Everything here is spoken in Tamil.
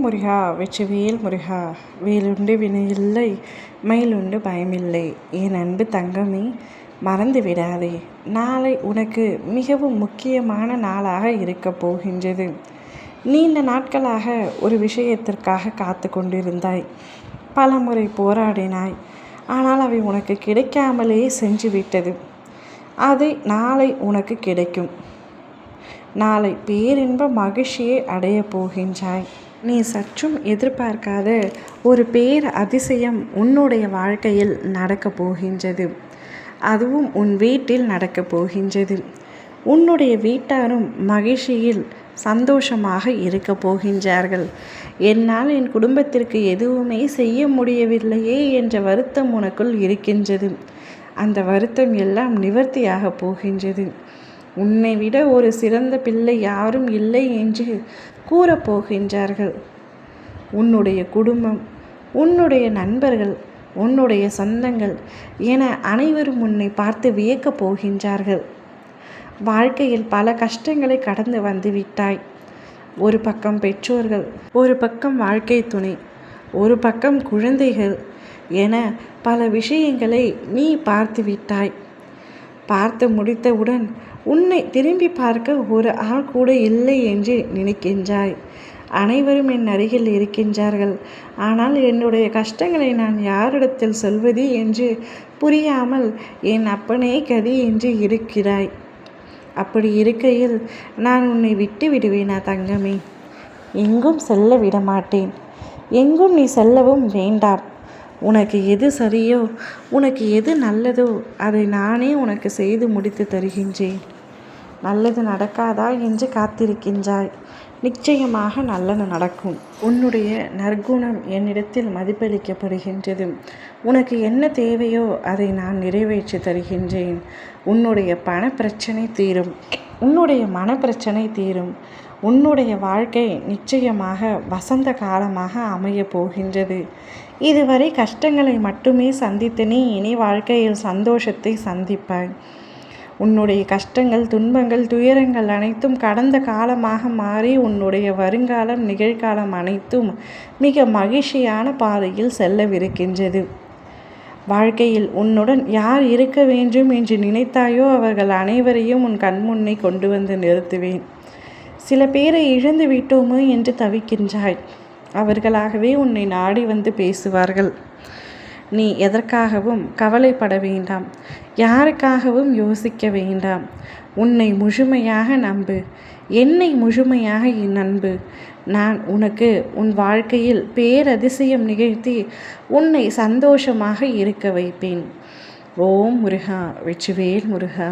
முருகா வெற்றிவேல் முருகா, வேலுண்டு வினையில்லை மயிலுண்டு பயமில்லை. என் அன்பு தங்கமே, மறந்து விடாதே. நாளை உனக்கு மிகவும் முக்கியமான நாளாக இருக்கப் போகின்றது. நீண்ட நாட்களாக ஒரு விஷயத்திற்காக காத்து கொண்டிருந்தாய். பல முறை போராடினாய். ஆனால் அவை உனக்கு கிடைக்காமலே சென்று விட்டது. அது நாளை உனக்கு கிடைக்கும். நாளை பேரின்ப மகிழ்ச்சியை அடையப் போகின்றாய். நீ சற்றும் எதிர்பார்க்காத ஒரு பேர் அதிசயம் உன்னுடைய வாழ்க்கையில் நடக்கப் போகின்றது. அதுவும் உன் வீட்டில் நடக்கப் போகின்றது. உன்னுடைய வீட்டாரும் மகிழ்ச்சியில் சந்தோஷமாக இருக்க போகின்றார்கள். என்னால் என் குடும்பத்திற்கு எதுவுமே செய்ய முடியவில்லையே என்ற வருத்தம் உனக்குள் இருக்கின்றது. அந்த வருத்தம் எல்லாம் நிவர்த்தியாக போகின்றது. உன்னை விட ஒரு சிறந்த பிள்ளை யாரும் இல்லை என்று கூறப்போகின்றார்கள். உன்னுடைய குடும்பம், உன்னுடைய நண்பர்கள், உன்னுடைய சொந்தங்கள் என அனைவரும் உன்னை பார்த்து வியக்கப் போகின்றார்கள். வாழ்க்கையில் பல கஷ்டங்களை கடந்து வந்துவிட்டாய். ஒரு பக்கம் பெற்றோர்கள், ஒரு பக்கம் வாழ்க்கை துணை, ஒரு பக்கம் குழந்தைகள் என பல விஷயங்களை நீ பார்த்து விட்டாய். பார்த்து முடித்தவுடன் உன்னை திரும்பி பார்க்க ஒரு ஆள் கூட இல்லை என்று நினைக்கின்றாய். அனைவரும் என் அருகில் இருக்கின்றார்கள். ஆனால் என்னுடைய கஷ்டங்களை நான் யாரிடத்தில் சொல்வது என்று புரியாமல் என் அப்பனே கதி என்று இருக்கிறாய். அப்படி இருக்கையில் நான் உன்னை விட்டு விடுவேனா தங்கமே? எங்கும் செல்ல விடமாட்டேன். எங்கும் நீ செல்லவும் வேண்டாம். உனக்கு எது சரியோ, உனக்கு எது நல்லதோ அதை நானே உனக்கு செய்து முடித்து தருகின்றேன். நல்லது நடக்காதா என்று காத்திருக்கின்றாய். நிச்சயமாக நல்லது நடக்கும். உன்னுடைய நற்குணம் என்னிடத்தில் மதிப்பளிக்கப்படுகின்றது. உனக்கு என்ன தேவையோ அதை நான் நிறைவேற்றி தருகின்றேன். உன்னுடைய பணப்பிரச்சனை தீரும். உன்னுடைய மனப்பிரச்சனை தீரும். உன்னுடைய வாழ்க்கை நிச்சயமாக வசந்த காலமாக அமையப் போகின்றது. இதுவரை கஷ்டங்களை மட்டுமே சந்தித்து நீ இனி வாழ்க்கையில் சந்தோஷத்தை சந்திப்பாய். உன்னுடைய கஷ்டங்கள், துன்பங்கள், துயரங்கள் அனைத்தும் கடந்த காலமாக மாறி உன்னுடைய வருங்காலம், நிகழ்காலம் அனைத்தும் மிக மகிழ்ச்சியான பாதையில் செல்லவிருக்கின்றது. வாழ்க்கையில் உன்னுடன் யார் இருக்க வேண்டும் என்று நினைத்தாயோ அவர்கள் அனைவரையும் உன் கண்முன்னே கொண்டு வந்து நிறுத்துவேன். சில பேரை இழந்து விட்டோமோ என்று தவிக்கின்றாய். அவர்களாகவே உன்னை நாடி வந்து பேசுவார்கள். நீ எதற்காகவும் கவலைப்பட வேண்டாம். யாருக்காகவும் யோசிக்க வேண்டாம். உன்னை முழுமையாக நம்பு. என்னை முழுமையாக நம்பு. நான் உனக்கு உன் வாழ்க்கையில் பேரதிசயம் நிகழ்த்தி உன்னை சந்தோஷமாக இருக்க வைப்பேன். ஓம் முருகா வெற்றிவேல் முருகா.